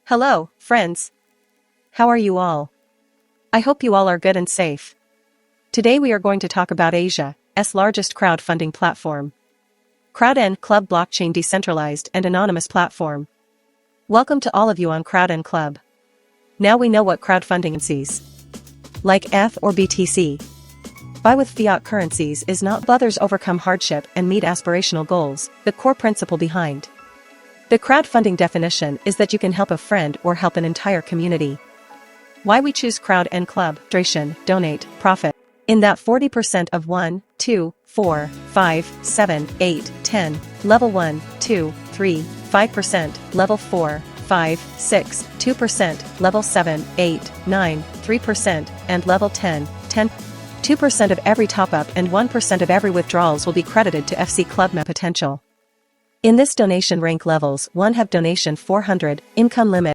Hello, friends. How are you all? I hope you all are good and safe. Today we are going to talk about Asia's largest crowdfunding platform. CROWDNCLUB blockchain decentralized and anonymous platform. Welcome to all of you on CROWDNCLUB. Now we know what crowdfunding currencies, like ETH or BTC, buy with fiat currencies is not others overcome hardship and meet aspirational goals, the core principle behind. The crowdfunding definition is that you can help a friend or help an entire community. Why we choose CROWDNCLUB, registration, donate, profit. In that 40% of 1, 2, 4, 5, 7, 8, 10, level 1, 2, 3, 5%, level 4, 5, 6, 2%, level 7, 8, 9, 3%, and level 10, 2% of every top-up and 1% of every withdrawals will be credited to FC Club potential. In this donation rank levels 1 have donation 400, income limit